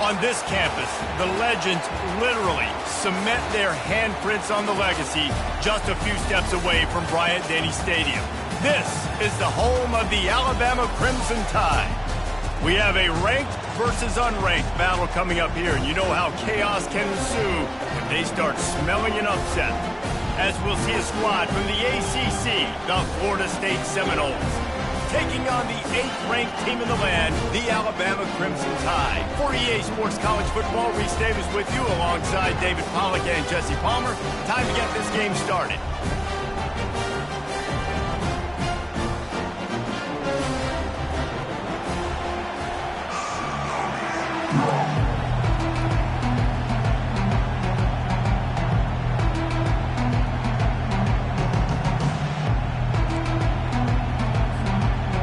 On this campus, the legends literally cement their handprints on the legacy just a few steps away from Bryant-Denny Stadium. This is the home of the Alabama Crimson Tide. We have a ranked versus unranked battle coming up here, and you know how chaos can ensue if they start smelling an upset. As we'll see a squad from the ACC, the Florida State Seminoles, taking on the 8th-ranked team in the land, the Alabama Crimson Tide. For EA Sports College Football, Reese Davis with you alongside David Pollack and Jesse Palmer. Time to get this game started.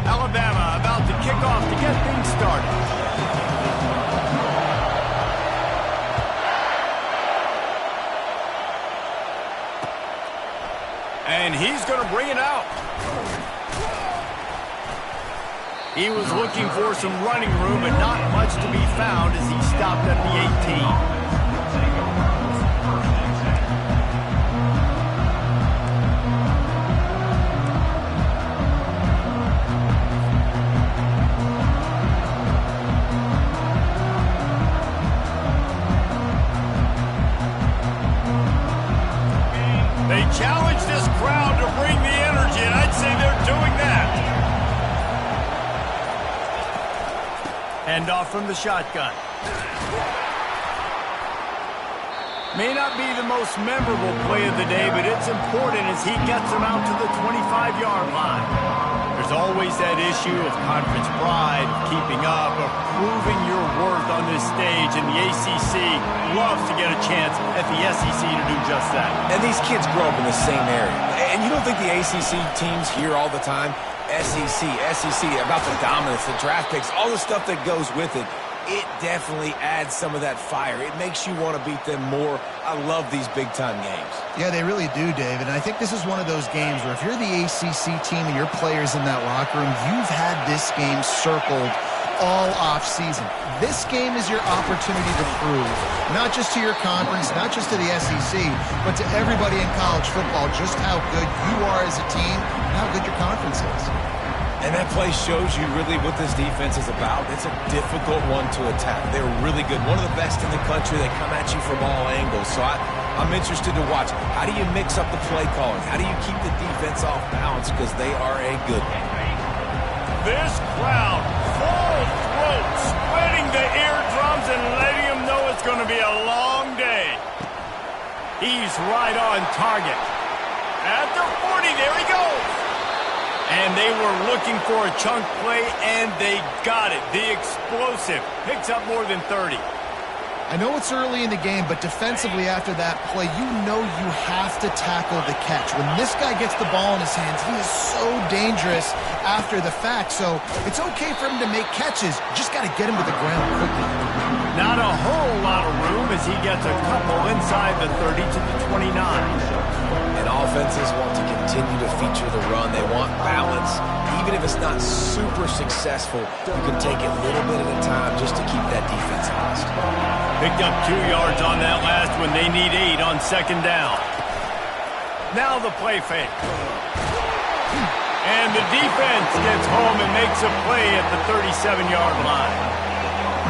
Alabama about to kick off to get things started. And he's going to bring it out. He was looking for some running room, but not much to be found as he stopped at the 18. They challenge this crowd to bring the energy, and I'd say they're doing that. Hand off from the shotgun. May not be the most memorable play of the day, but it's important as he gets them out to the 25-yard line. There's always that issue of conference pride, of keeping up, of proving your worth on this stage, and the ACC loves to get a chance at the SEC to do just that. And these kids grow up in the same area. And you don't think the ACC teams hear all the time, SEC, about the dominance, the draft picks, all the stuff that goes with it. It definitely adds some of that fire. It makes you want to beat them more. I love these big-time games. Yeah, they really do, David. And I think this is one of those games where if you're the ACC team and your players in that locker room, you've had this game circled all off-season. This game is your opportunity to prove, not just to your conference, not just to the SEC, but to everybody in college football, just how good you are as a team and how good your conference is. And that play shows you really what this defense is about. It's a difficult one to attack. They're really good. One of the best in the country. They come at you from all angles. So I'm interested to watch. How do you mix up the play calling? How do you keep the defense off balance? Because they are a good one. This crowd, full throat, splitting the eardrums and letting them know it's going to be a long day. He's right on target. At the 40, there he goes. And they were looking for a chunk play, and they got it. The explosive picks up more than 30. I know it's early in the game, but defensively after that play, you know you have to tackle the catch. When this guy gets the ball in his hands, he is so dangerous after the fact. So it's okay for him to make catches. Just got to get him to the ground quickly. Not a whole lot of room as he gets a couple inside the 30 to the 29. And offenses want to continue to feature the run. They want balance. Even if it's not super successful, you can take it a little bit at a time just to keep that defense honest. Picked up 2 yards on that last one. They need 8 on second down. Now the play fake. And the defense gets home and makes a play at the 37-yard line.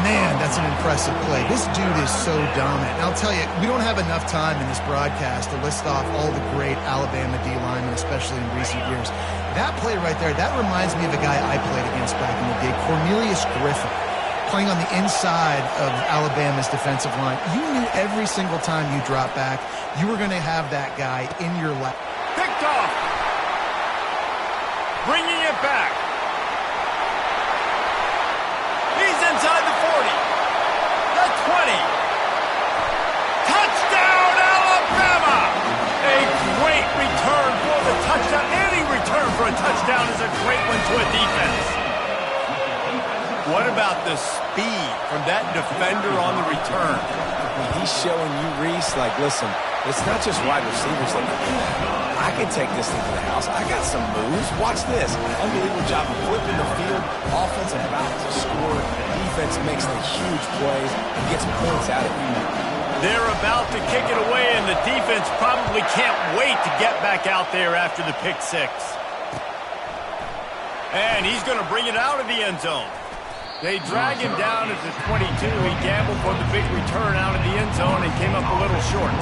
Man, that's an impressive play. This dude is so dominant. And I'll tell you, we don't have enough time in this broadcast to list off all the great Alabama D-linemen, especially in recent years. That play right there, that reminds me of a guy I played against back in the day, Cornelius Griffin, playing on the inside of Alabama's defensive line. You knew every single time you dropped back, you were going to have that guy in your lap. Picked off. Bringing it back. He's inside the 40. The 20. Touchdown, Alabama! A great return for the touchdown. Any return for a touchdown is a great one to a defense. What about the speed from that defender on the return? He's showing you, Reese, like, listen, it's not just wide receivers that can do that. I can take this thing to the house. I got some moves. Watch this. Unbelievable job of flipping the field. Offense about to score. Defense defense makes the huge plays and gets points out of it. They're about to kick it away, and the defense probably can't wait to get back out there after the pick six. And he's going to bring it out of the end zone. They drag him down at the 22. He gambled for the big return out of the end zone and came up a little short.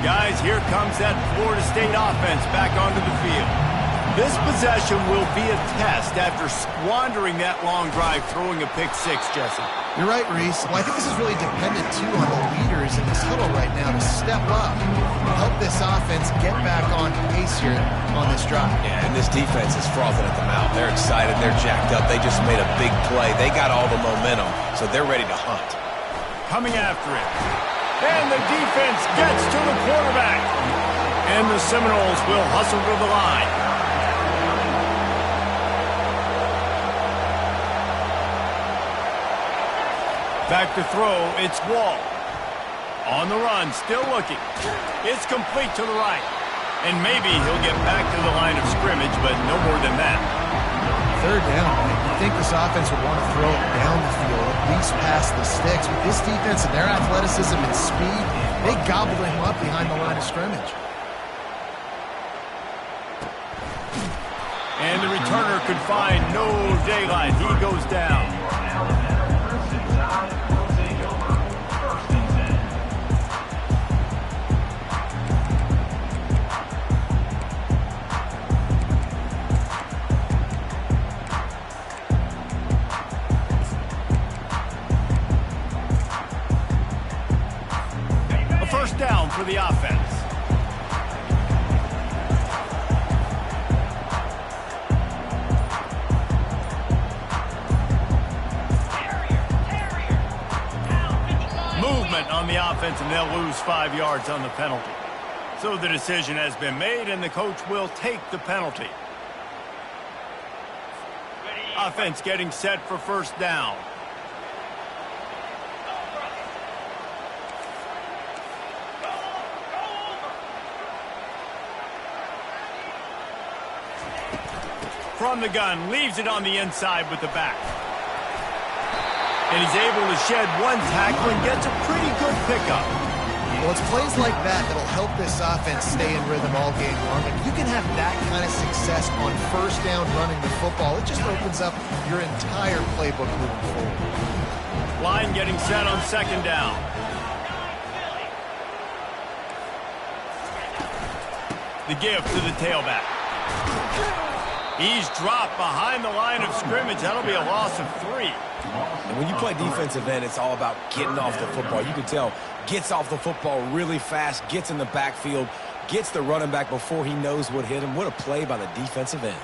Guys, here comes that Florida State offense back onto the field. This possession will be a test after squandering that long drive throwing a pick six, Jesse. You're right, Reese. Well, I think this is really dependent, too, on the leaders in this huddle right now to step up and help this offense get back on pace here on this drive. Yeah, and this defense is frothing at the mouth. They're excited. They're jacked up. They just made a big play. They got all the momentum, so they're ready to hunt. Coming after it. And the defense gets to the quarterback. And the Seminoles will hustle to the line. Back to throw, it's Wall. On the run, still looking. It's complete to the right. And maybe he'll get back to the line of scrimmage, but no more than that. Third down, you think this offense would want to throw it down the field, at least past the sticks. With this defense and their athleticism and speed, they gobbled him up behind the line of scrimmage. And the returner could find no daylight. He goes down. Down for the offense. Movement on the offense, and they'll lose 5 yards on the penalty. So the decision has been made, and the coach will take the penalty. Offense getting set for first down. From the gun, leaves it on the inside with the back. And he's able to shed one tackle and gets a pretty good pickup. Well, it's plays like that that'll help this offense stay in rhythm all game long. If you can have that kind of success on first down running the football, it just opens up your entire playbook moving forward. Line getting set on second down. The give to the tailback. He's dropped behind the line of scrimmage. That'll be a loss of 3. And when you play defensive end, it's all about getting off the football. You can tell, gets off the football really fast, gets in the backfield, gets the running back before he knows what hit him. What a play by the defensive end.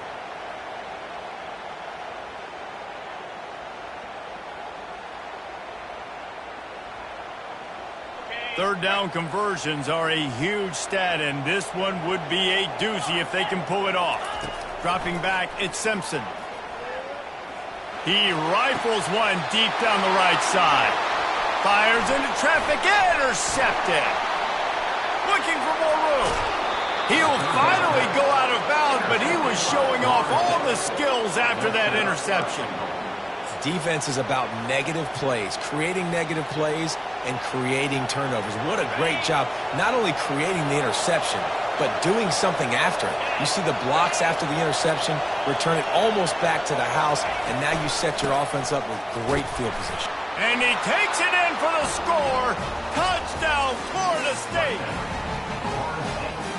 Third down conversions are a huge stat, and this one would be a doozy if they can pull it off. Dropping back, it's Simpson. He rifles one deep down the right side. Fires into traffic, intercepted. Looking for more room. He'll finally go out of bounds, but he was showing off all the skills after that interception. Defense is about negative plays, creating negative plays and creating turnovers. What a great job, not only creating the interception, but doing something after it. You see the blocks after the interception, return it almost back to the house, and now you set your offense up with great field position. And he takes it in for the score. Touchdown, Florida State.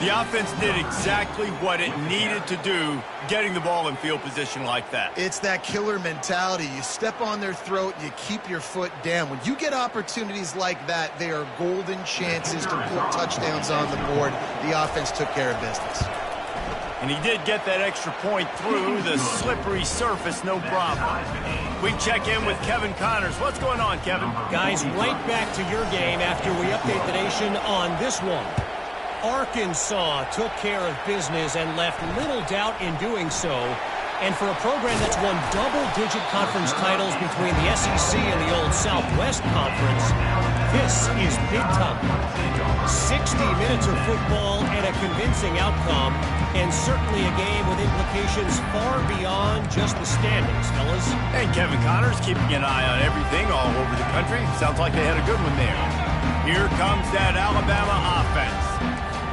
The offense did exactly what it needed to do, getting the ball in field position like that. It's that killer mentality. You step on their throat, you keep your foot down. When you get opportunities like that, they are golden chances to put touchdowns on the board. The offense took care of business. And he did get that extra point through the slippery surface, no problem. We check in with Kevin Connors. What's going on, Kevin? Guys, right back to your game after we update the nation on this one. Arkansas took care of business and left little doubt in doing so And for a program that's won double-digit conference titles between the SEC and the old Southwest Conference, this is big time. 60 minutes of football and a convincing outcome, and certainly a game with implications far beyond just the standings, fellas. And Kevin Connors keeping an eye on everything all over the country. Sounds like they had a good one there. Here comes that Alabama offense.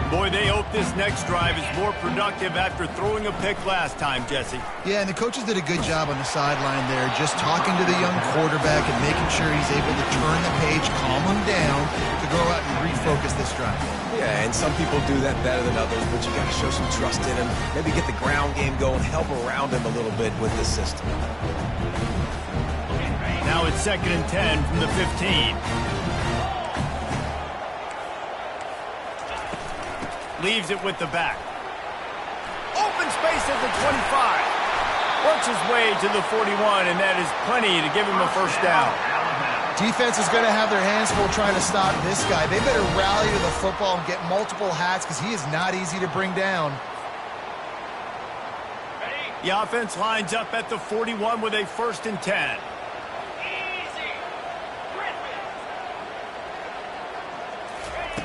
Boy, they hope this next drive is more productive after throwing a pick last time, Jesse. Yeah, and the coaches did a good job on the sideline there, just talking to the young quarterback and making sure he's able to turn the page, calm him down, to go out and refocus this drive. Yeah, and some people do that better than others, but you got to show some trust in him. Maybe get the ground game going, help around him a little bit with this system. Now it's 2nd and 10 from the 15. Leaves it with the back. Open space at the 25. Works his way to the 41, and that is plenty to give him a first down. Defense is going to have their hands full trying to stop this guy. They better rally to the football and get multiple hats because he is not easy to bring down. The offense lines up at the 41 with a 1st and 10.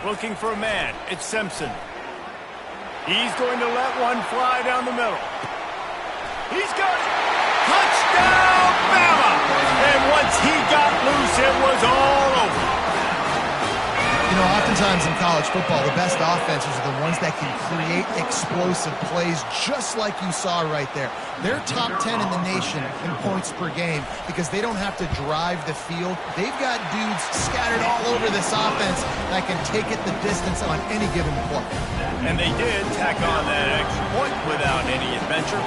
Looking for a man. It's Simpson. He's going to let one fly down the middle. He's got it. Touchdown, Bama! And once he got loose, it was all over. You know, oftentimes in college football, the best offenses are the ones that can create explosive plays just like you saw right there. They're top 10 in the nation in points per game because they don't have to drive the field. They've got dudes scattered all over this offense that can take it the distance on any given play. And they did tack on that extra point without any adventure.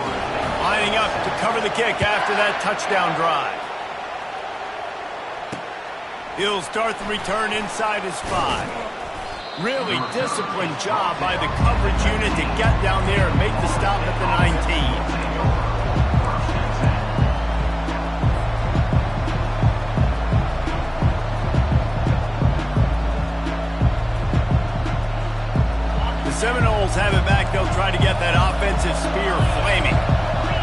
Lining up to cover the kick after that touchdown drive. He'll start the return inside his 5. Really disciplined job by the coverage unit to get down there and make the stop at the 19. Seminoles have it back. They'll try to get that offensive spear flaming.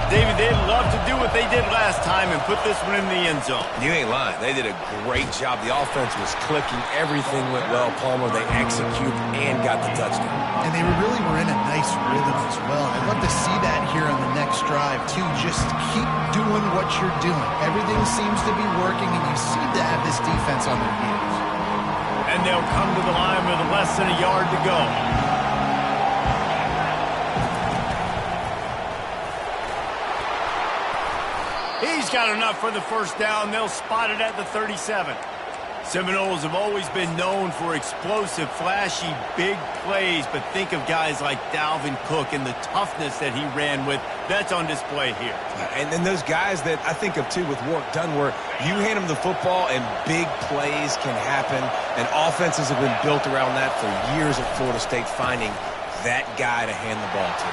David, they'd love to do what they did last time and put this one in the end zone. You ain't lying. They did a great job. The offense was clicking. Everything went well. Palmer, they executed and got the touchdown. And they really were in a nice rhythm as well. I'd love to see that here on the next drive, too. Just keep doing what you're doing. Everything seems to be working, and you seem to have this defense on their heels. And they'll come to the line with less than a yard to go. He's got enough for the first down. They'll spot it at the 37. Seminoles have always been known for explosive, flashy, big plays, but think of guys like Dalvin Cook and the toughness that he ran with. That's on display here. And then those guys that I think of, too, with Warrick Dunn, where you hand them the football and big plays can happen, and offenses have been built around that for years at Florida State, finding that guy to hand the ball to.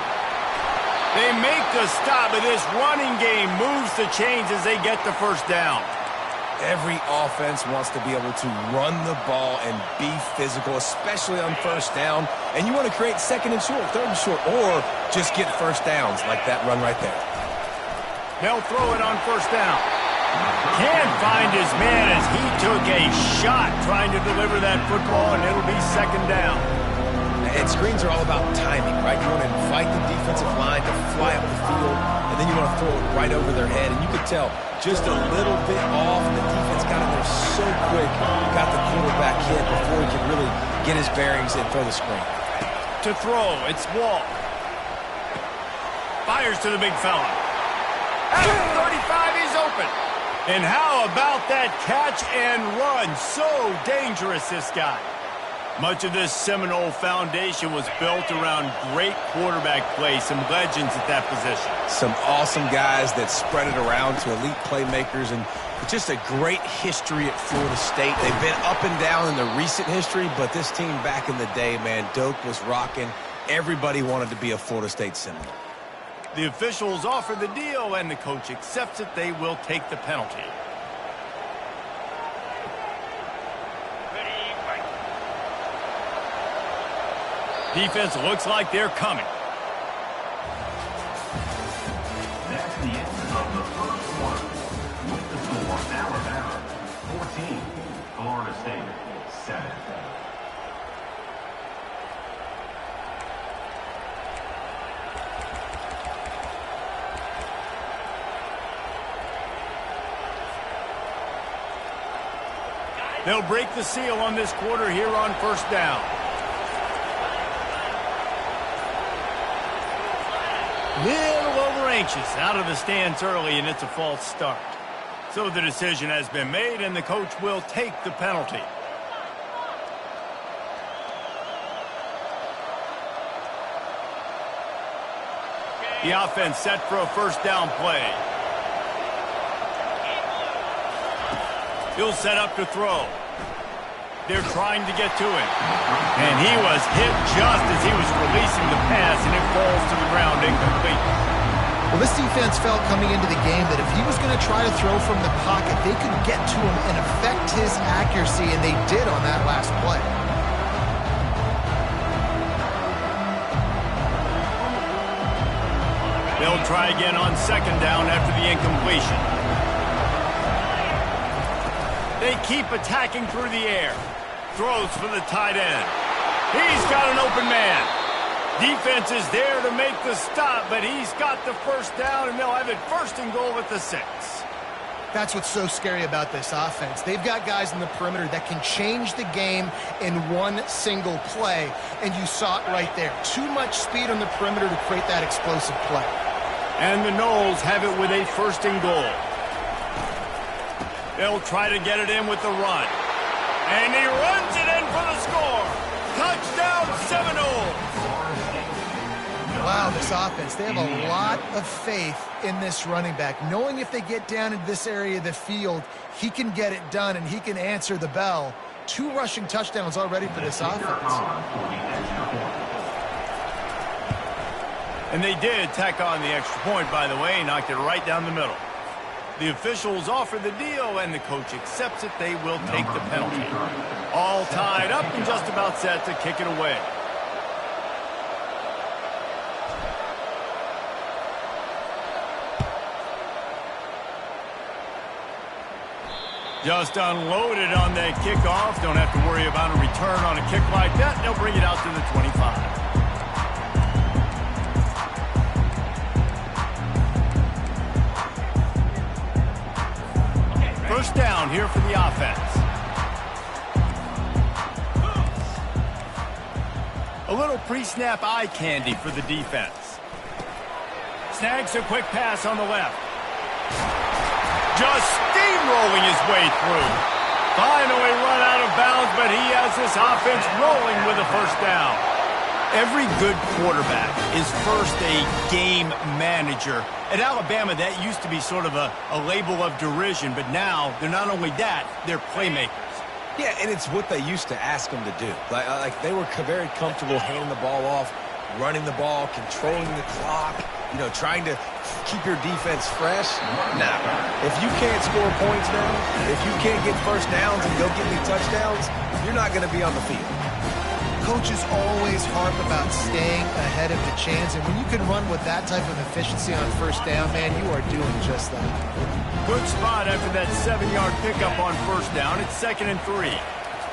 They make the stop, but this running game moves the chains as they get the first down. Every offense wants to be able to run the ball and be physical, especially on first down. And you want to create 2nd and short, 3rd and short, or just get first downs like that run right there. They'll throw it on first down. Can't find his man as he took a shot trying to deliver that football, and it'll be 2nd down. And screens are all about timing, right? You want to invite the defensive line to fly up the field, and then you want to throw it right over their head. And you can tell just a little bit off. The defense got in there so quick, got the quarterback hit before he could really get his bearings and throw the screen. To throw, it's Wall. Fires to the big fella. At the 35, he's open. And how about that catch and run? So dangerous, this guy. Much of this Seminole foundation was built around great quarterback play, some legends at that position. Some awesome guys that spread it around to elite playmakers, and just a great history at Florida State. They've been up and down in the recent history, but this team back in the day, man, Doak was rocking. Everybody wanted to be a Florida State Seminole. The officials offer the deal, and the coach accepts it. They will take the penalty. Defense looks like they're coming. 14, Florida State, 7. They'll break the seal on this quarter here on first down. Little over anxious out of the stands early, and it's a false start. So the decision has been made, and the coach will take the penalty. The offense set for a first down play. He'll set up to throw. They're trying to get to him. And he was hit just as he was releasing the pass, and it falls to the ground incomplete. Well, this defense felt coming into the game that if he was going to try to throw from the pocket, they could get to him and affect his accuracy, and they did on that last play. They'll try again on second down after the incompletion. They keep attacking through the air. Throws for the tight end. He's got an open man. Defense is there to make the stop, but he's got the first down, and they'll have it first and goal at the 6. That's what's so scary about this offense. They've got guys in the perimeter that can change the game in one single play, and you saw it right there. Too much speed on the perimeter to create that explosive play. And the Noles have it with a first and goal. They'll try to get it in with the run. And he runs it in for the score. Touchdown, Seminoles. Wow, this offense, they have a lot of faith in this running back, knowing if they get down into this area of the field, he can get it done and he can answer the bell. 2 rushing touchdowns already for this offense. And they did tack on the extra point, by the way, knocked it right down the middle. The officials offer the deal, and the coach accepts it. They will take the penalty. All tied up and just about set to kick it away. Just unloaded on that kickoff. Don't have to worry about a return on a kick like that. They'll bring it out to the 25. First down here for the offense. A little pre-snap eye candy for the defense. Snags a quick pass on the left. Just steamrolling his way through. Finally run out of bounds, but he has this offense rolling with a first down. Every good quarterback is first a game manager. At Alabama, that used to be sort of a label of derision, but now they're not only that, they're playmakers. Yeah, and it's what they used to ask them to do. Like they were very comfortable handing the ball off, running the ball, controlling the clock, trying to keep your defense fresh. Nah, if you can't score points now, if you can't get first downs and go get me touchdowns, you're not going to be on the field. Coaches always harp about staying ahead of the chains, and when you can run with that type of efficiency on first down, man, you are doing just that. Good spot after that 7-yard pickup on first down. It's 2nd and 3.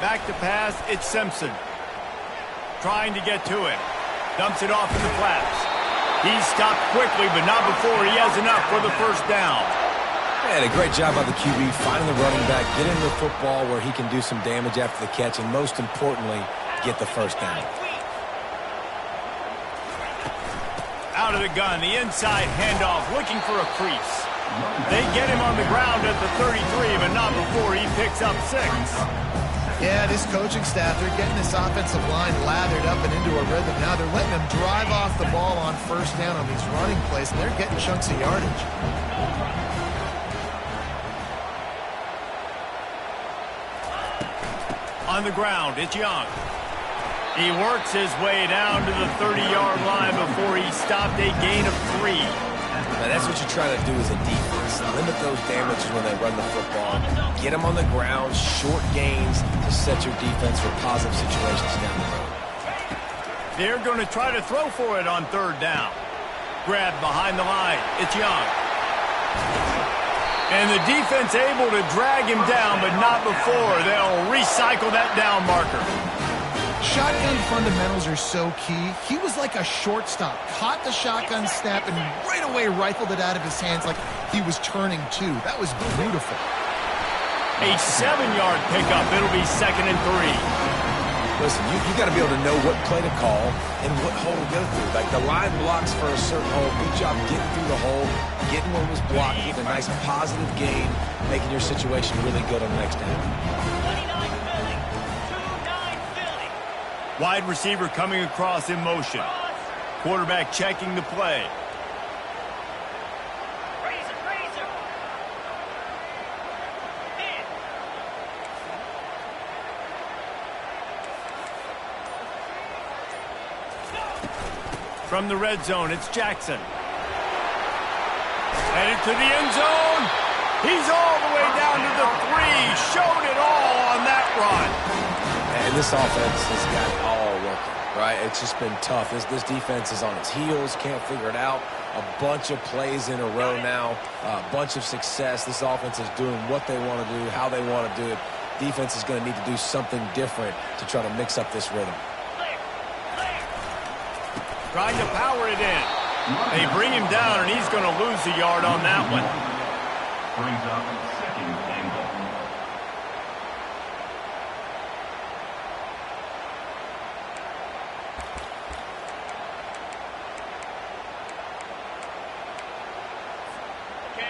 Back to pass, it's Simpson. Trying to get to him. Dumps it off in the flats. He's stopped quickly, but not before he has enough for the first down. And a great job by the QB, finding the running back, getting the football where he can do some damage after the catch, and most importantly, get the first down. Out of the gun, the inside handoff, looking for a crease. They get him on the ground at the 33, but not before he picks up 6. Yeah, this coaching staff, they're getting this offensive line lathered up and into a rhythm. Now they're letting them drive off the ball on first down on these running plays, and they're getting chunks of yardage. On the ground, it's Young. He works his way down to the 30-yard line before he stopped, a gain of 3. Now that's what you're trying to do as a defense. Limit those damages when they run the football. Get them on the ground, short gains to set your defense for positive situations down the road. They're going to try to throw for it on 3rd down. Grabbed behind the line. It's Young. And the defense able to drag him down, but not before. They'll recycle that down marker. Shotgun fundamentals are so key. He was like a shortstop. Caught the shotgun snap and right away rifled it out of his hands like he was turning two. That was beautiful. A 7-yard pickup. It'll be 2nd and 3. Listen, you got to be able to know what play to call and what hole to go through. Like the line blocks for a certain hole. Good job getting through the hole, getting what was blocked, getting a nice positive gain, making your situation really good on the next down. Wide receiver coming across in motion. Quarterback checking the play. From the red zone, it's Jackson. Headed to the end zone. He's all the way down to the 3. Showed it all on that run. And this offense has got it all working, right? It's just been tough. This defense is on its heels, can't figure it out. A bunch of plays in a row now, a bunch of success. This offense is doing what they want to do, how they want to do it. Defense is going to need to do something different to try to mix up this rhythm. Trying to power it in. They bring him down, and he's going to lose a yard on that one. Brings up 2nd and goal.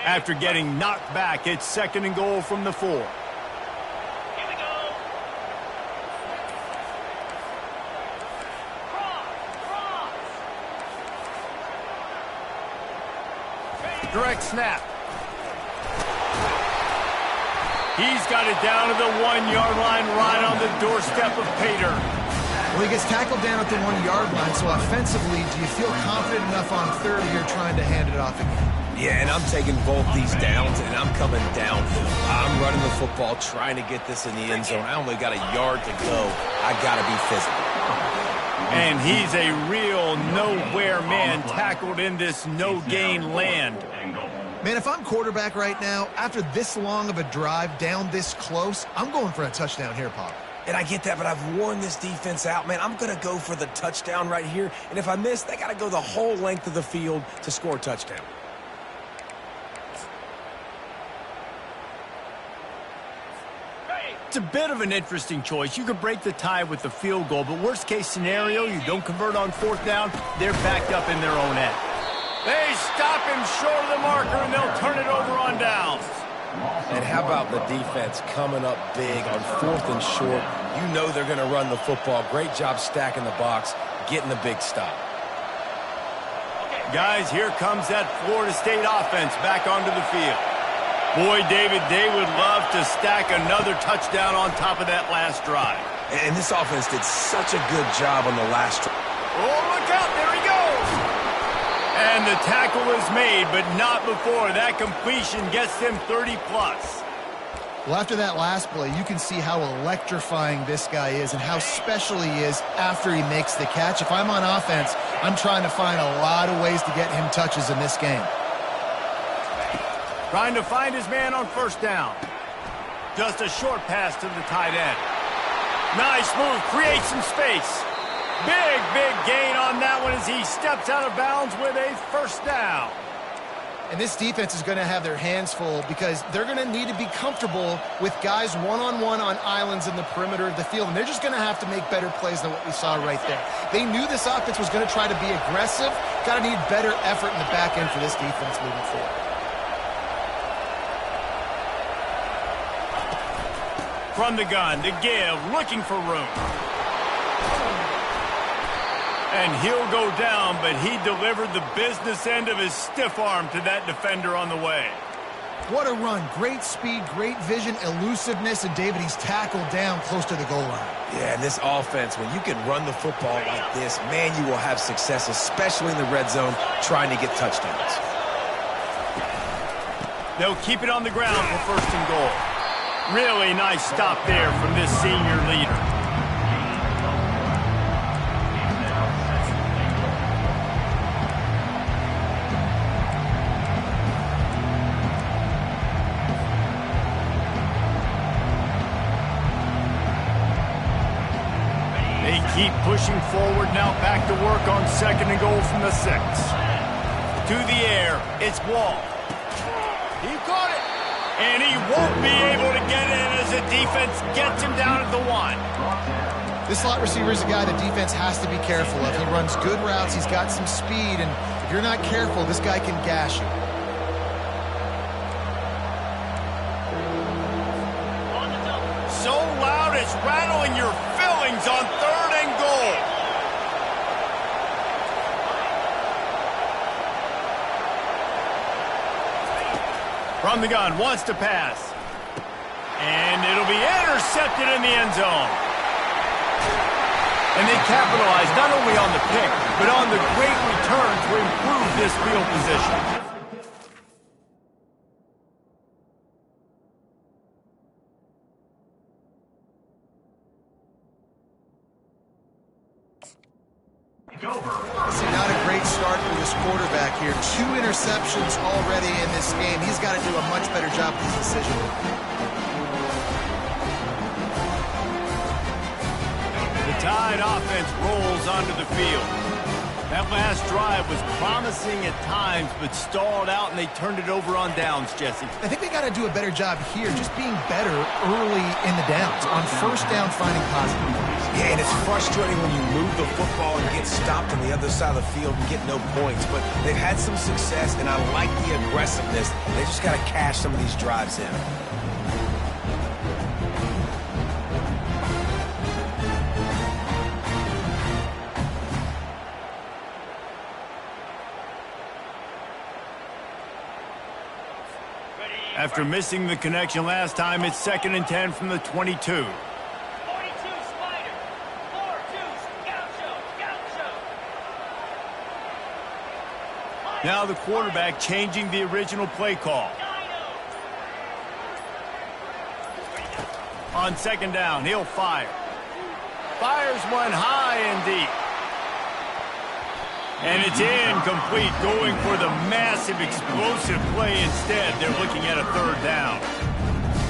After getting knocked back, it's 2nd and goal from the 4. Direct snap. He's got it down to the 1-yard line right on the doorstep of Pater. Well, he gets tackled down at the 1-yard line, so offensively, do you feel confident enough on 3rd you're trying to hand it off again? Yeah, and I'm taking both these downs, and I'm coming downhill. I'm running the football, trying to get this in the end zone. I only got a yard to go. I got to be physical. And he's a real nowhere man tackled in this no-gain land. Man, if I'm quarterback right now, after this long of a drive down this close, I'm going for a touchdown here, Pop. And I get that, but I've worn this defense out, man. I'm going to go for the touchdown right here. And if I miss, they got to go the whole length of the field to score a touchdown. It's a bit of an interesting choice. You could break the tie with the field goal, but worst case scenario, you don't convert on 4th down, they're backed up in their own end. They stop him short of the marker, and they'll turn it over on downs. And how about the defense coming up big on 4th and short? You know they're going to run the football. Great job stacking the box, getting the big stop. Guys, here comes that Florida State offense back onto the field. Boy, David, they would love to stack another touchdown on top of that last drive. And this offense did such a good job on the last drive. Oh, look out, there he goes! And the tackle is made, but not before. That completion gets them 30-plus. Well, after that last play, you can see how electrifying this guy is and how special he is after he makes the catch. If I'm on offense, I'm trying to find a lot of ways to get him touches in this game. Trying to find his man on 1st down. Just a short pass to the tight end. Nice move, creates some space. Big gain on that one as he steps out of bounds with a 1st down. And this defense is going to have their hands full because they're going to need to be comfortable with guys one-on-one on islands in the perimeter of the field. And they're just going to have to make better plays than what we saw right there. They knew this offense was going to try to be aggressive. Got to need better effort in the back end for this defense moving forward. From the gun to give, looking for room. And he'll go down, but he delivered the business end of his stiff arm to that defender on the way. What a run. Great speed, great vision, elusiveness, and David, he's tackled down close to the goal line. Yeah, and this offense, when you can run the football like this, man, you will have success, especially in the red zone, trying to get touchdowns. They'll keep it on the ground for 1st and goal. Really nice stop there from this senior leader. keep pushing forward. Now back to work on 2nd and goal from the 6. To the air, it's Wall. He caught it. And he won't be able to get in as the defense gets him down at the 1. This slot receiver is a guy the defense has to be careful of. He runs good routes. He's got some speed. And if you're not careful, this guy can gash you. So loud it's rattling your fillings on 3rd and goal. From the gun, wants to pass. And it'll be intercepted in the end zone. And they capitalize not only on the pick, but on the great return to improve this field position. See, not a great start for this quarterback here. 2 interceptions already in this game. He's got to do a much better job with his decision. The Tide offense rolls onto the field. That last drive was promising at times, but stalled out, and they turned it over on downs, Jesse. I think they got to do a better job here, just being better early in the downs. On 1st down, finding positive points. Yeah, and it's frustrating when you move the football and get stopped on the other side of the field and get no points. But they've had some success, and I like the aggressiveness. They just got to cash some of these drives in. After missing the connection last time, it's 2nd and 10 from the 22. 42 Spider. 4-2 Gaucho. Now the quarterback changing the original play call. On 2nd down, he'll fire. Fires one high and deep. And it's incomplete, going for the massive explosive play instead. They're looking at a 3rd down.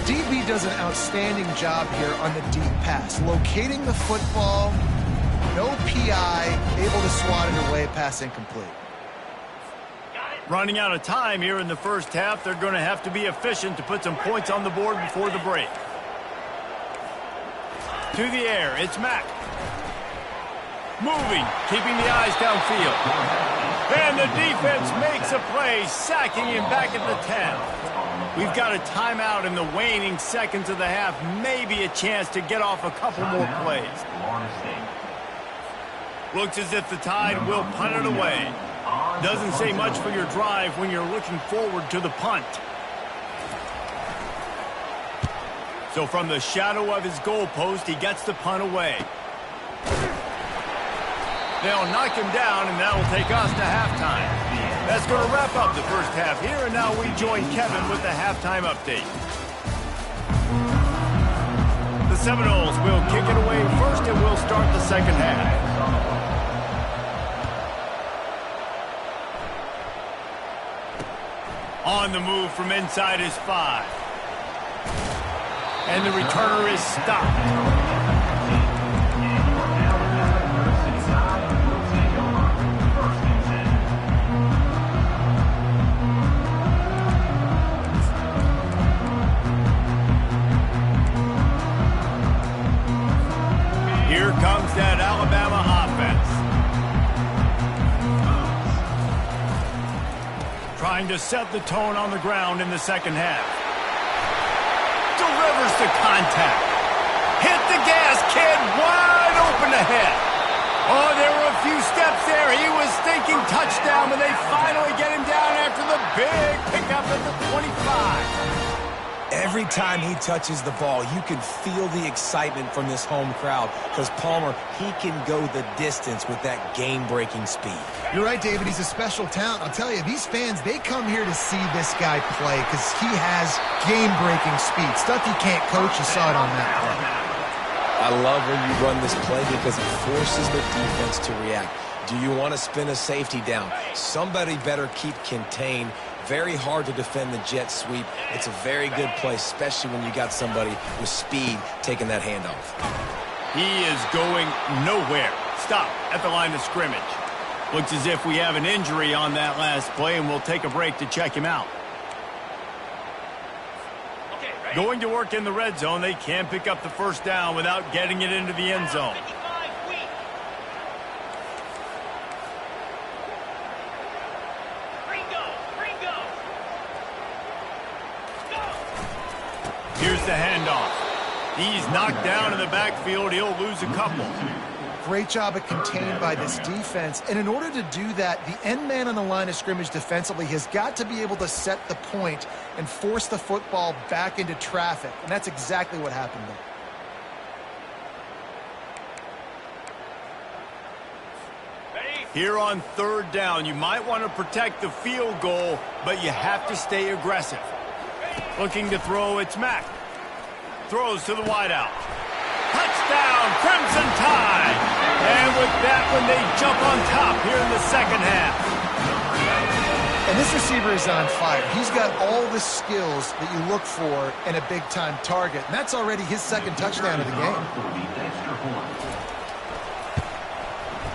DB does an outstanding job here on the deep pass. Locating the football, no PI, able to swat it away, pass incomplete. Running out of time here in the 1st half. They're going to have to be efficient to put some points on the board before the break. To the air, it's Mack. Moving, keeping the eyes downfield. And the defense makes a play, sacking him back at the 10. We've got a timeout in the waning seconds of the half. Maybe a chance to get off a couple more plays. Looks as if the Tide will punt it away. Doesn't say much for your drive when you're looking forward to the punt. So from the shadow of his goalpost, he gets the punt away. They'll knock him down, and that'll take us to halftime. That's going to wrap up the 1st half here, and now we join Kevin with the halftime update. The Seminoles will kick it away first, and we'll start the 2nd half. On the move from inside his 5. And the returner is stopped. Here comes that Alabama offense. Trying to set the tone on the ground in the 2nd half. Delivers the contact. Hit the gas, kid. Wide open ahead. Oh, there were a few steps there. He was thinking touchdown, but they finally get him down after the big pickup at the 25. Every time he touches the ball, you can feel the excitement from this home crowd because Palmer, he can go the distance with that game-breaking speed. You're right, David. He's a special talent. I'll tell you, these fans, they come here to see this guy play because he has game-breaking speed. Stuff you can't coach. You saw it on that play. I love when you run this play because it forces the defense to react. Do you want to spin a safety down? Somebody better keep contained. Very hard to defend the jet sweep. It's a very good play, especially when you got somebody with speed taking that handoff. He is going nowhere. Stop at the line of scrimmage. Looks as if we have an injury on that last play, and we'll take a break to check him out. Okay, ready? Going to work in the red zone, they can pick up the first down without getting it into the end zone. 55 weak. Ringo, Ringo. Go. Here's the handoff. He's knocked down in the backfield. He'll lose a couple. Great job of contained by this defense. And in order to do that, the end man on the line of scrimmage defensively has got to be able to set the point and force the football back into traffic. And that's exactly what happened there. Here on third down, you might want to protect the field goal, but you have to stay aggressive. Looking to throw, it's Mack. Throws to the wideout. Touchdown, Crimson Tide! And with that one, they jump on top here in the second half. And this receiver is on fire. He's got all the skills that you look for in a big-time target. And that's already his second touchdown of the game.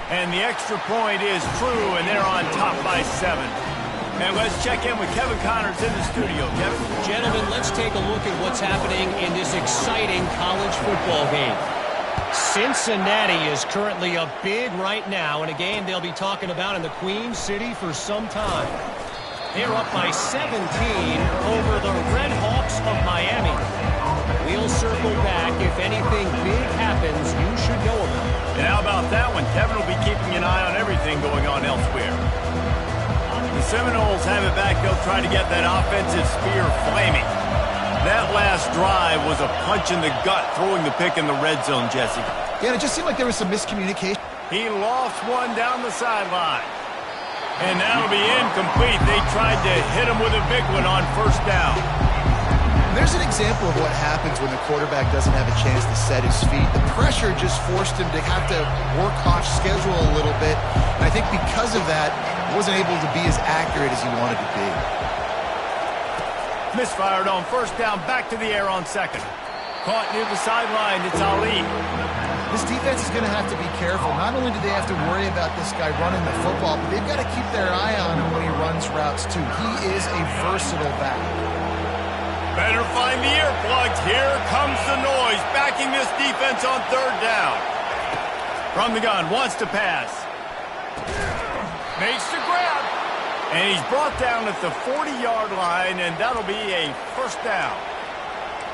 And the extra point is true, and they're on top by 7. And let's check in with Kevin Connors in the studio. Kevin? Gentlemen, let's take a look at what's happening in this exciting college football game. Cincinnati is currently up big right now in a game they'll be talking about in the Queen City for some time. They're up by 17 over the Red Hawks of Miami. We'll circle back. If anything big happens, you should know about it. And how about that one? Kevin will be keeping an eye on everything going on elsewhere. The Seminoles have it back. They'll try to get that offensive spear flaming. That last drive was a punch in the gut, throwing the pick in the red zone, Jesse. Yeah, and it just seemed like there was some miscommunication. He lost one down the sideline. And that'll be incomplete. They tried to hit him with a big one on first down. There's an example of what happens when the quarterback doesn't have a chance to set his feet. The pressure just forced him to have to work off schedule a little bit. And I think because of that, he wasn't able to be as accurate as he wanted to be. Misfired on first down, back to the air on second. Caught near the sideline, it's Ali. This defense is going to have to be careful. Not only do they have to worry about this guy running the football, but they've got to keep their eye on him when he runs routes too. He is a versatile back. Better find the earplugs. Here comes the noise, backing this defense on third down. From the gun, wants to pass. Makes the grab. And he's brought down at the 40-yard line, and that'll be a first down.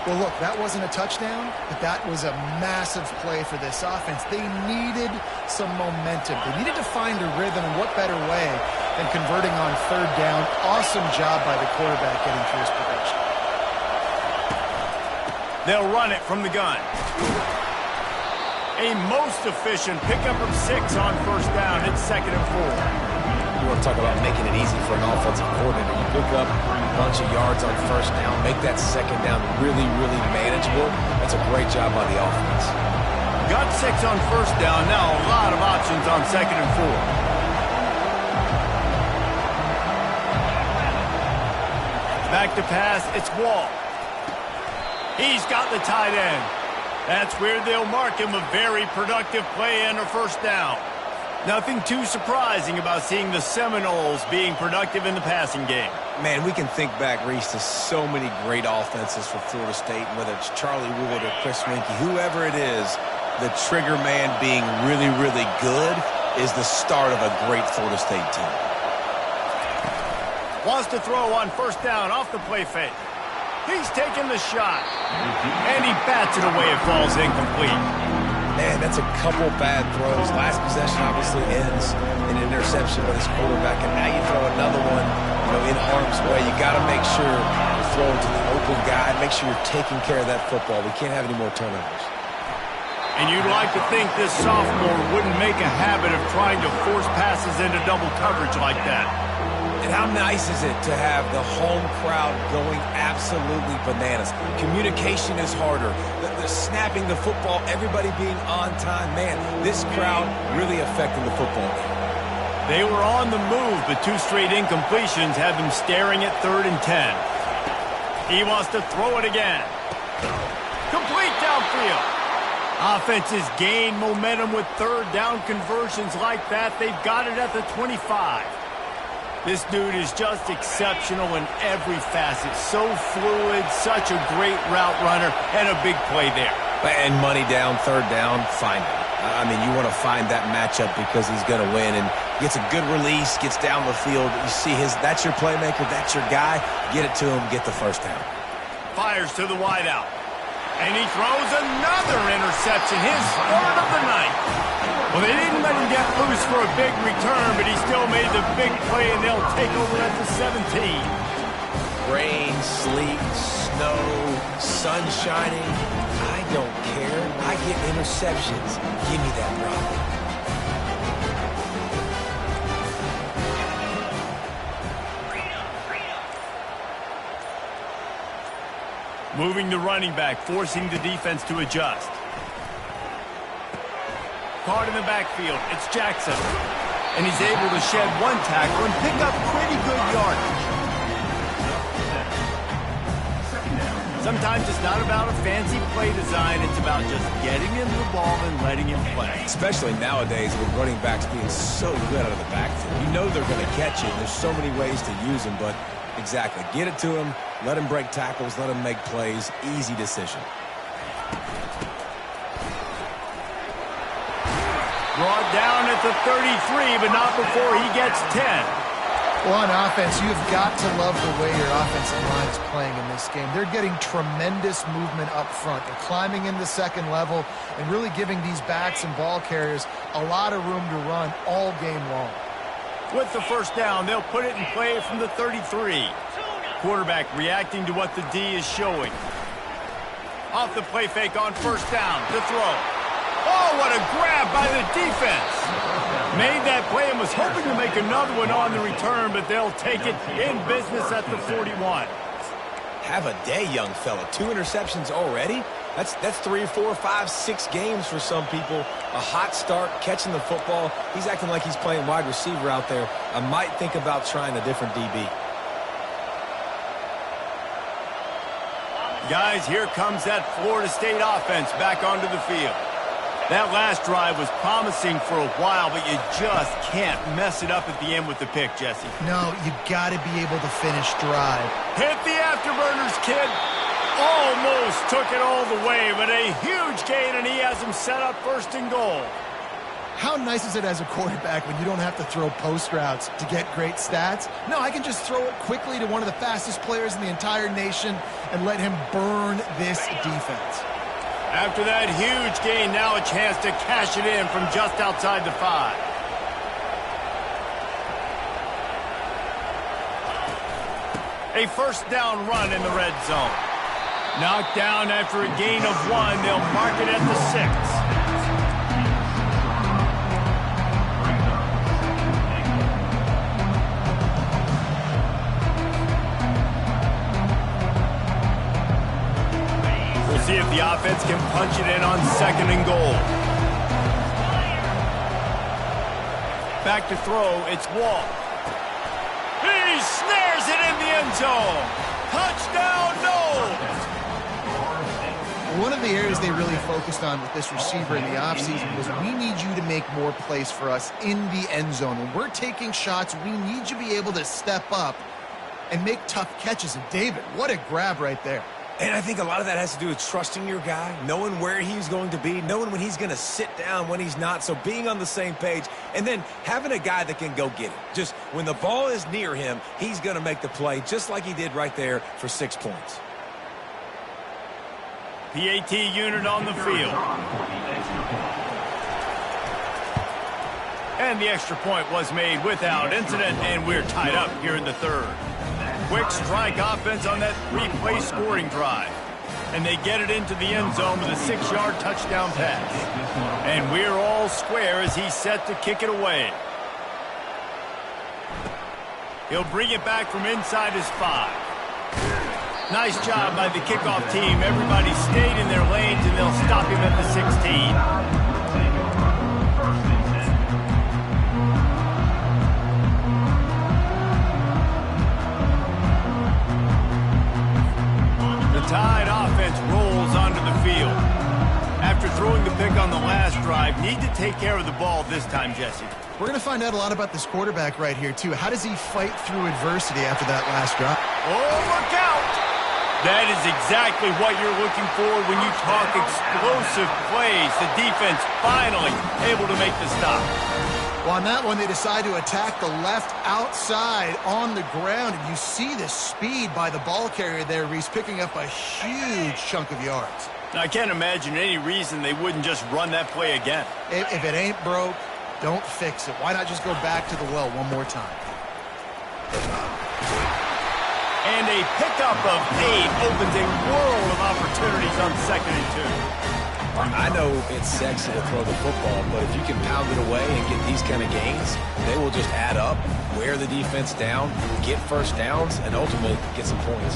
Well, look, that wasn't a touchdown, but that was a massive play for this offense. They needed some momentum. They needed to find a rhythm, and what better way than converting on third down. Awesome job by the quarterback getting through his progression. They'll run it from the gun. A most efficient pickup of 6 on first down. It's 2nd and 4. You want to talk about making it easy for an offensive coordinator. You pick up a bunch of yards on first down, make that second down really, really manageable. That's a great job by the offense. Got 6 on first down. Now a lot of options on 2nd and 4. Back to pass. It's Wall. He's got the tight end. That's where they'll mark him. A very productive play and a first down. Nothing too surprising about seeing the Seminoles being productive in the passing game. Man, we can think back, Reese, to so many great offenses for Florida State, whether it's Charlie Wood or Chris Weinke, whoever it is, the trigger man being really, really good is the start of a great Florida State team. Wants to throw on first down off the play fake. He's taking the shot. And he bats it away. It falls incomplete. Man, that's a couple bad throws. Last possession obviously ends in an interception by this quarterback, and now you throw another one, in harm's way. You got to make sure you throw it to the open guy. Make sure you're taking care of that football. We can't have any more turnovers. And you'd like to think this sophomore wouldn't make a habit of trying to force passes into double coverage like that. And how nice is it to have the home crowd going absolutely bananas? Communication is harder. The snapping the football, everybody being on time. Man, this crowd really affecting the football game. They were on the move, but 2 straight incompletions had them staring at 3rd and 10. He wants to throw it again. Complete downfield. Offenses gain momentum with third down conversions like that. They've got it at the 25. This dude is just exceptional in every facet. So fluid, such a great route runner, and a big play there. And money down, third down, find him. I mean, you want to find that matchup because he's going to win. And gets a good release, gets down the field. You see that's your playmaker, that's your guy. Get it to him, get the first down. Fires to the wideout. And he throws another interception, his third of the night. Well, they didn't let him get loose for a big return, but he still made the big play, and they'll take over at the 17. Rain, sleet, snow, sun shining. I don't care. I get interceptions. Give me that rock. Moving the running back, forcing the defense to adjust. Caught in the backfield, it's Jackson. And he's able to shed one tackle and pick up pretty good yardage. Sometimes it's not about a fancy play design, it's about just getting him the ball and letting him play. Especially nowadays with running backs being so good out of the backfield. You know they're going to catch it. There's so many ways to use them, but exactly. Get it to him, let him break tackles, let him make plays. Easy decision. Brought down at the 33, but not before he gets 10. Well, on offense, you've got to love the way your offensive line is playing in this game. They're getting tremendous movement up front. They're climbing in the second level and really giving these backs and ball carriers a lot of room to run all game long. With the first down, they'll put it in play from the 33. Quarterback reacting to what the D is showing. Off the play fake on first down to throw. Oh, what a grab by the defense. Made that play and was hoping to make another one on the return, but they'll take it in business at the 41. Have a day, young fella. 2 interceptions already? That's 3, 4, 5, 6 games for some people. A hot start, catching the football. He's acting like he's playing wide receiver out there. I might think about trying a different DB. Guys, here comes that Florida State offense back onto the field. That last drive was promising for a while, but you just can't mess it up at the end with the pick, Jesse. No, you got to be able to finish drive. Hit the afterburners, kid. Almost took it all the way, but a huge gain, and he has him set up first and goal. How nice is it as a quarterback when you don't have to throw post routes to get great stats? No, I can just throw it quickly to one of the fastest players in the entire nation and let him burn this defense. After that huge gain, now a chance to cash it in from just outside the 5. A first down run in the red zone. Knocked down after a gain of 1. They'll mark it at the 6. See if the offense can punch it in on second and goal. Back to throw, it's Wall. He snares it in the end zone. Touchdown, Noles! One of the areas they really focused on with this receiver in the offseason was we need you to make more plays for us in the end zone. When we're taking shots, we need you to be able to step up and make tough catches. And David, what a grab right there. And I think a lot of that has to do with trusting your guy, knowing where he's going to be, knowing when he's going to sit down, when he's not, so being on the same page, and then having a guy that can go get it. Just when the ball is near him, he's going to make the play, just like he did right there for 6 points. PAT unit on the field. And the extra point was made without incident, and we're tied up here in the third. Quick strike offense on that 3-play scoring drive. And they get it into the end zone with a 6-yard touchdown pass. And we're all square as he's set to kick it away. He'll bring it back from inside his 5. Nice job by the kickoff team. Everybody stayed in their lanes, and they'll stop him at the 16. Tide offense rolls onto the field. After throwing the pick on the last drive. Need to take care of the ball this time, Jesse. We're going to find out a lot about this quarterback right here, too. How does he fight through adversity after that last drive? Oh, look out! That is exactly what you're looking for when you talk explosive plays. The defense finally able to make the stop. Well, on that one, they decide to attack the left outside on the ground, and you see the speed by the ball carrier there, Reese, picking up a huge chunk of yards. Now, I can't imagine any reason they wouldn't just run that play again. If it ain't broke, don't fix it. Why not just go back to the well one more time? And a pickup of 8 opens a world of opportunities on 2nd and 2. I know it's sexy to throw the football, but if you can pound it away and get these kind of gains, they will just add up, wear the defense down, get first downs, and ultimately get some points.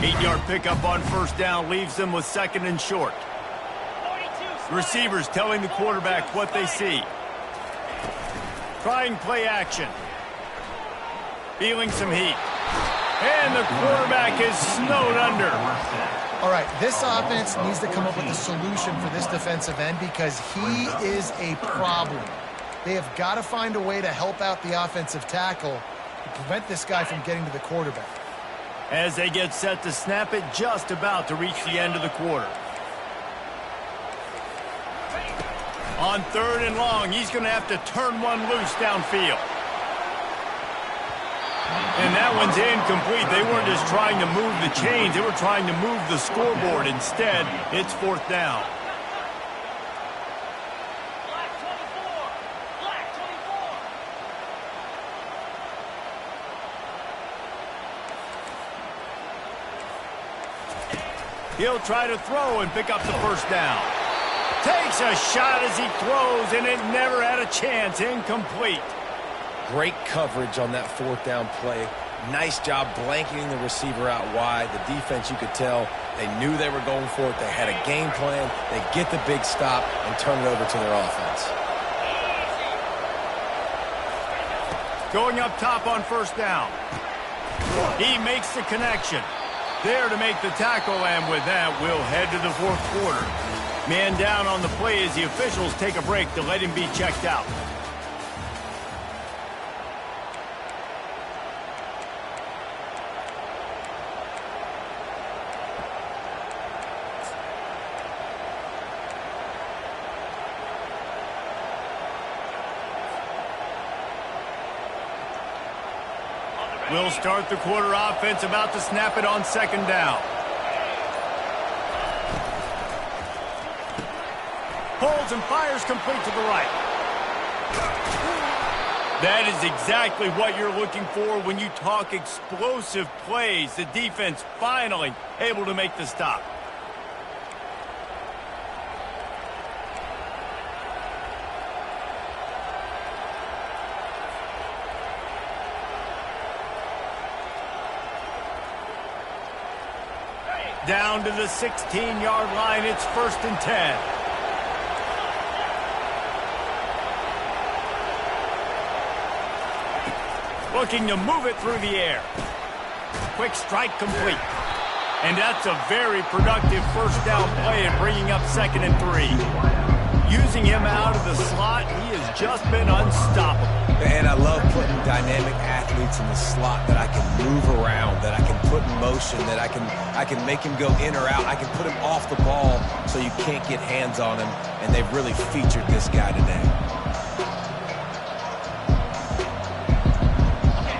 8-yard pickup on 1st down leaves them with 2nd and short. Receivers telling the quarterback what they see. Trying play action. Feeling some heat. And the quarterback is snowed under. All right, this offense needs to come up with a solution for this defensive end because he is a problem. They have got to find a way to help out the offensive tackle to prevent this guy from getting to the quarterback. As they get set to snap it, just about to reach the end of the quarter. On 3rd and long, he's going to have to turn one loose downfield. And that one's incomplete. They weren't just trying to move the chains. They were trying to move the scoreboard. Instead, it's 4th down. He'll try to throw and pick up the 1st down. Takes a shot as he throws, and it never had a chance. Incomplete. Great coverage on that 4th down play. Nice job blanketing the receiver out wide. The defense, you could tell, they knew they were going for it. They had a game plan. They get the big stop and turn it over to their offense. Going up top on 1st down. He makes the connection. There to make the tackle, and with that, we'll head to the 4th quarter. Man down on the play as the officials take a break to let him be checked out. We'll start the quarter offense, about to snap it on 2nd down. Pulls and fires complete to the right. That is exactly what you're looking for when you talk explosive plays. The defense finally able to make the stop. Down to the 16-yard line, it's 1st and 10. Looking to move it through the air. Quick strike complete. And that's a very productive 1st down play and bringing up 2nd and 3. Using him out of the slot, he has just been unstoppable. And I love putting dynamic athletes in the slot that I can move around, that I can put in motion, that I can make him go in or out. I can put him off the ball so you can't get hands on him, and they've really featured this guy today.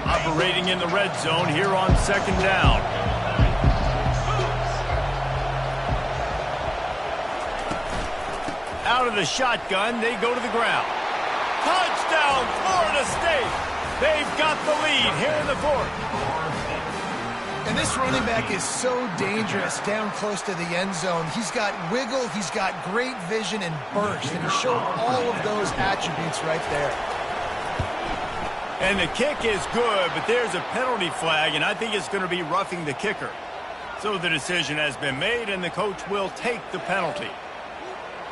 Operating in the red zone here on 2nd down. Out of the shotgun, they go to the ground. Touchdown, Florida State! They've got the lead here in the 4th. And this running back is so dangerous down close to the end zone. He's got wiggle, he's got great vision and burst, and he showed all of those attributes right there. And the kick is good, but there's a penalty flag, and I think it's going to be roughing the kicker. So the decision has been made, and the coach will take the penalty.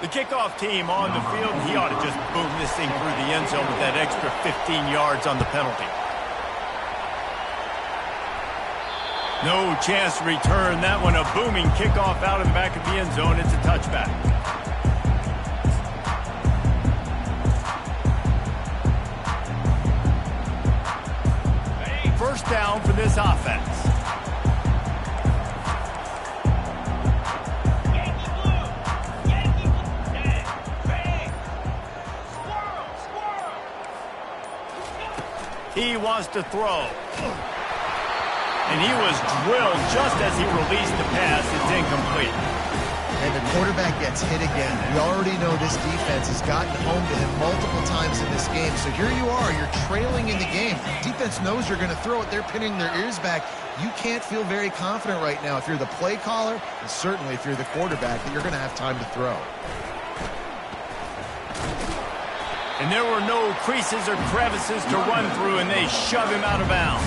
The kickoff team on the field, he ought to just boom this thing through the end zone with that extra 15 yards on the penalty. No chance to return that one. A booming kickoff out of the back of the end zone. It's a touchback. First down for this offense. He wants to throw. And he was drilled just as he released the pass. It's incomplete. And the quarterback gets hit again. We already know this defense has gotten home to him multiple times in this game. So here you are. You're trailing in the game. Defense knows you're going to throw it. They're pinning their ears back. You can't feel very confident right now if you're the play caller, and certainly if you're the quarterback, that you're going to have time to throw. And there were no creases or crevices to run through, and they shove him out of bounds.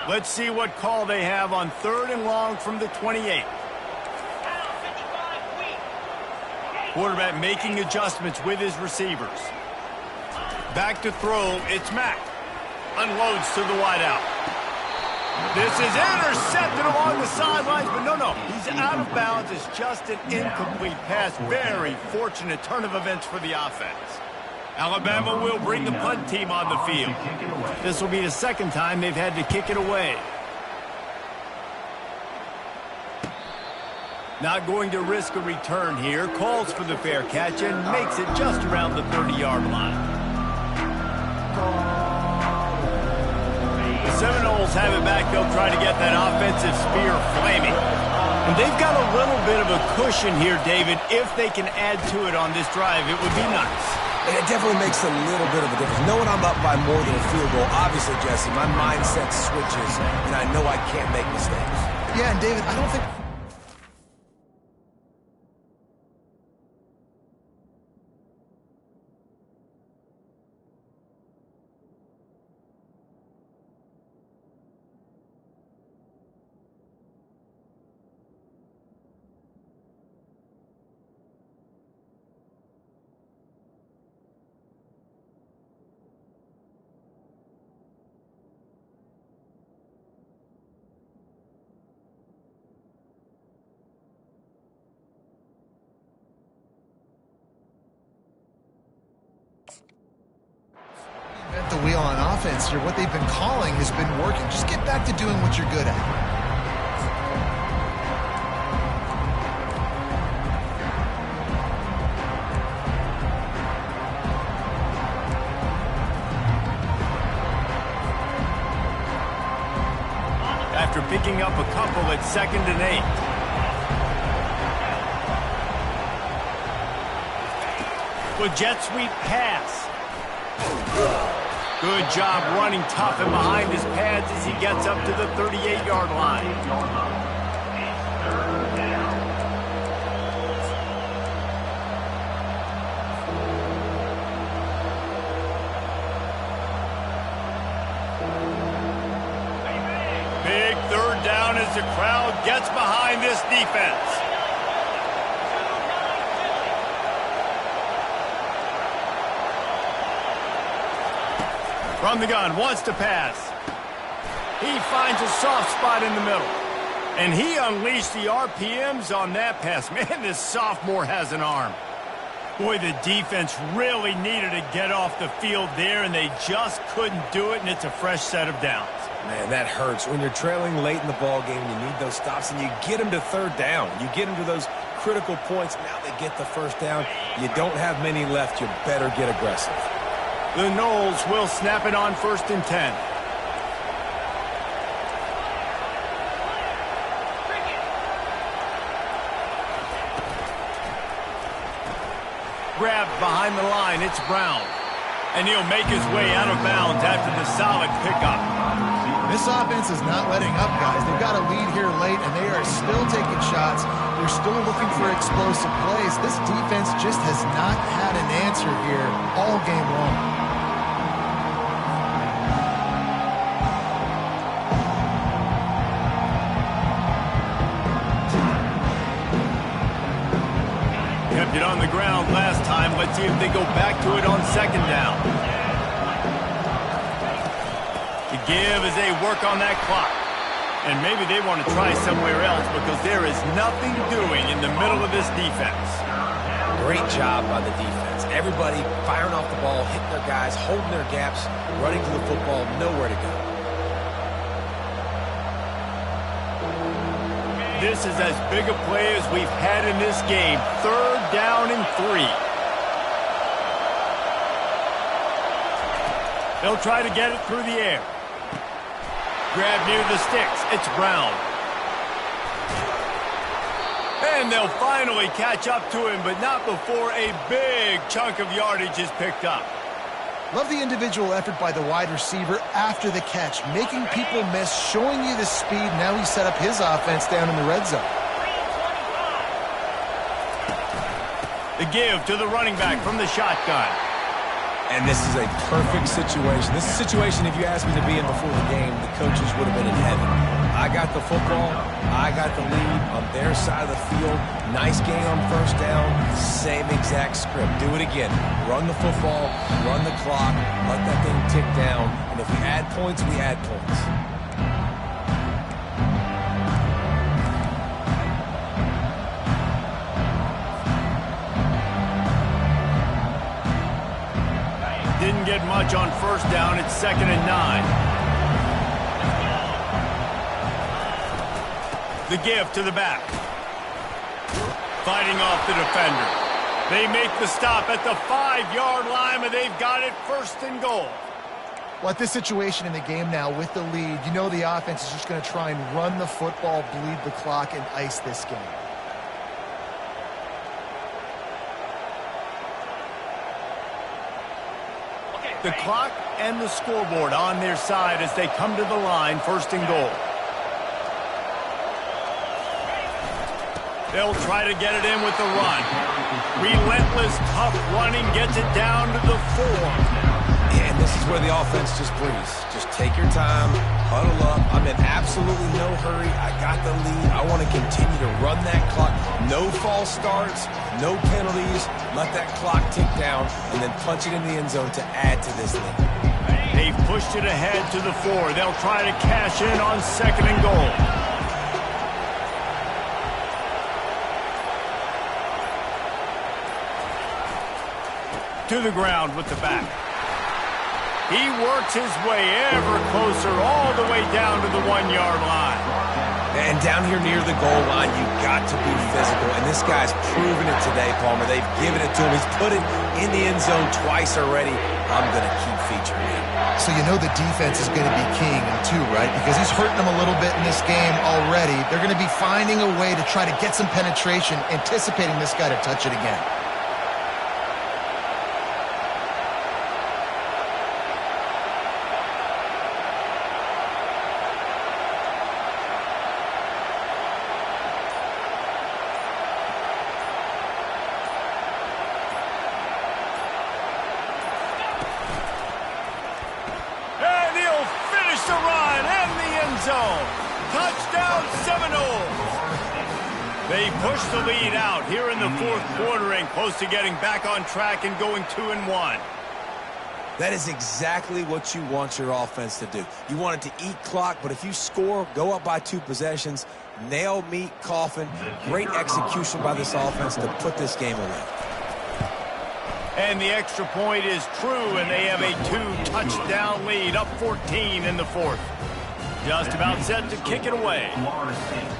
Let's see what call they have on 3rd and long from the 28. Quarterback making adjustments with his receivers. Back to throw, it's Mack. Unloads to the wideout. This is intercepted along the sidelines, but no, he's out of bounds. It's just an incomplete pass. Very fortunate turn of events for the offense. Alabama will bring the punt team on the field. This will be the second time they've had to kick it away. Not going to risk a return here. Calls for the fair catch and makes it just around the 30-yard line. The Seminoles have it back. They'll try to get that offensive spear flaming. And they've got a little bit of a cushion here, David. If they can add to it on this drive, it would be nice. It definitely makes a little bit of a difference. Knowing I'm up by more than a field goal, obviously, Jesse, my mindset switches, and I know I can't make mistakes. Yeah, and David, I don't think... the wheel on offense here. What they've been calling has been working. Just get back to doing what you're good at. After picking up a couple at 2nd and 8. With jet sweep pass. Good job running tough and behind his pads as he gets up to the 38-yard line. Big 3rd down as the crowd gets behind this defense. From the gun, wants to pass. He finds a soft spot in the middle. And he unleashed the RPMs on that pass. Man, this sophomore has an arm. Boy, the defense really needed to get off the field there, and they just couldn't do it, and it's a fresh set of downs. Man, that hurts. When you're trailing late in the ball game, you need those stops, and you get them to 3rd down. You get them to those critical points. Now they get the 1st down. You don't have many left. You better get aggressive. The Noles will snap it on 1st and 10. Grabbed behind the line, it's Brown. And he'll make his way out of bounds after the solid pickup. This offense is not letting up, guys. They've got a lead here late, and they are still taking shots. They're still looking for explosive plays. This defense just has not had an answer here all game long. Kept it on the ground last time. Let's see if they go back to it on second down. The give as they work on that clock. And maybe they want to try somewhere else because there is nothing doing in the middle of this defense. Great job by the defense. Everybody firing off the ball, hitting their guys, holding their gaps, running to the football, nowhere to go. This is as big a play as we've had in this game. 3rd down and 3. They'll try to get it through the air. Grab near the sticks. It's Brown. And they'll finally catch up to him, but not before a big chunk of yardage is picked up. Love the individual effort by the wide receiver after the catch, making people miss, showing you the speed. Now he set up his offense down in the red zone. The give to the running back from the shotgun. And this is a perfect situation. This is a situation, if you asked me to be in before the game, the coaches would have been in heaven. I got the football. I got the lead on their side of the field. Nice gain on 1st down. Same exact script. Do it again. Run the football, run the clock, let that thing tick down. And if we add points, we add points. Didn't get much on 1st down. It's 2nd and 9. The give to the back. Fighting off the defender. They make the stop at the 5-yard line, and they've got it 1st and goal. Well, at this situation in the game now with the lead, you know the offense is just going to try and run the football, bleed the clock, and ice this game. The clock and the scoreboard on their side as they come to the line, 1st and goal. They'll try to get it in with the run. Relentless, tough running gets it down to the 4. And this is where the offense just breathes. Just take your time, huddle up. I'm in absolutely no hurry. I got the lead. I want to continue to run that clock. No false starts, no penalties. Let that clock tick down and then punch it in the end zone to add to this lead. They've pushed it ahead to the 4. They'll try to cash in on 2nd and goal. To the ground with the back. He works his way ever closer all the way down to the 1-yard line. And down here near the goal line, you've got to be physical. And this guy's proven it today, Palmer. They've given it to him. He's put it in the end zone twice already. I'm going to keep featuring him. So you know the defense is going to be keying him too, right? Because he's hurting them a little bit in this game already. They're going to be finding a way to try to get some penetration, anticipating this guy to touch it again. Touchdown Seminoles! They push the lead out here in the 4th quarter and close to getting back on track and going 2-1. That is exactly what you want your offense to do. You want it to eat clock, but if you score, go up by 2 possessions, nail, meat, coffin. Great execution by this offense to put this game away. And the extra point is true, and they have a 2-touchdown lead, up 14 in the 4th. Just about set to kick it away. Florida State,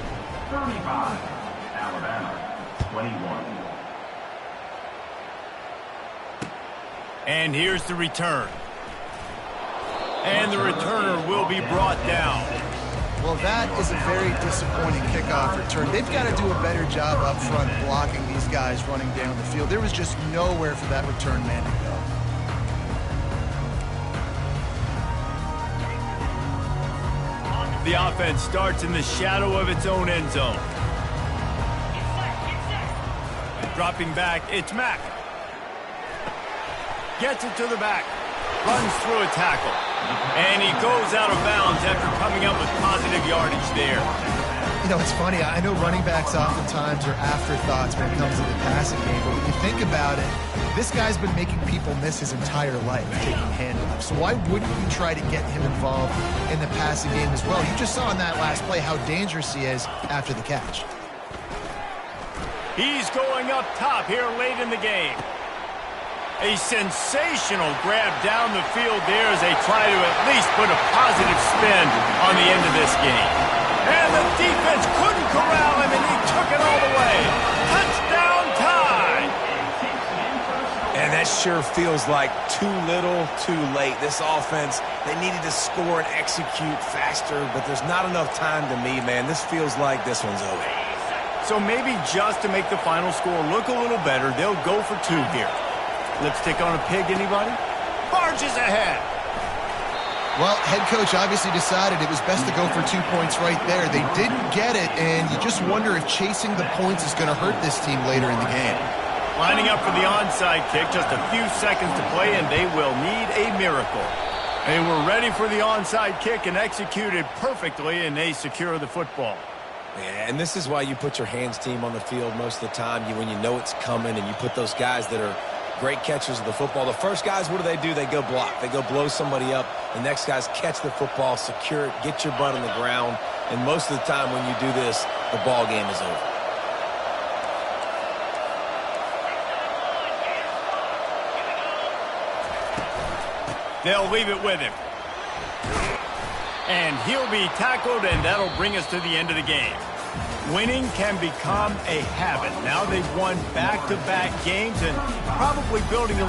35. Alabama, 21. And here's the return. And the returner will be brought down. Well, that is a very disappointing kickoff return. They've got to do a better job up front blocking these guys running down the field. There was just nowhere for that return man to go. The offense starts in the shadow of its own end zone. Dropping back, it's Mack. Gets it to the back. Runs through a tackle. And he goes out of bounds after coming up with positive yardage there. You know, it's funny. I know running backs oftentimes are afterthoughts when it comes to the passing game, but when you think about it, this guy's been making people miss his entire life taking handoffs. So why wouldn't you try to get him involved in the passing game as well? You just saw in that last play how dangerous he is after the catch. He's going up top here late in the game. A sensational grab down the field there as they try to at least put a positive spin on the end of this game. And the defense couldn't corral him, and he took it all the way. Touchdown tie! And that sure feels like too little, too late. This offense, they needed to score and execute faster, but there's not enough time to me, man. This feels like this one's over. So maybe just to make the final score look a little better, they'll go for 2 here. Lipstick on a pig, anybody? Barges ahead. Well, head coach obviously decided it was best to go for 2 points right there. They didn't get it, and you just wonder if chasing the points is going to hurt this team later in the game. Lining up for the onside kick, just a few seconds to play, and they will need a miracle. They were ready for the onside kick and executed perfectly, and they secure the football. Yeah, and this is why you put your hands team on the field most of the time. When you know it's coming, and you put those guys that are great catchers of the football. The first guys, what do? They go block. They go blow somebody up. The next guys catch the football, secure it, get your butt on the ground. And most of the time when you do this, the ball game is over. They'll leave it with him. And he'll be tackled, and that'll bring us to the end of the game. Winning can become a habit. Now they've won back-to-back games and probably building a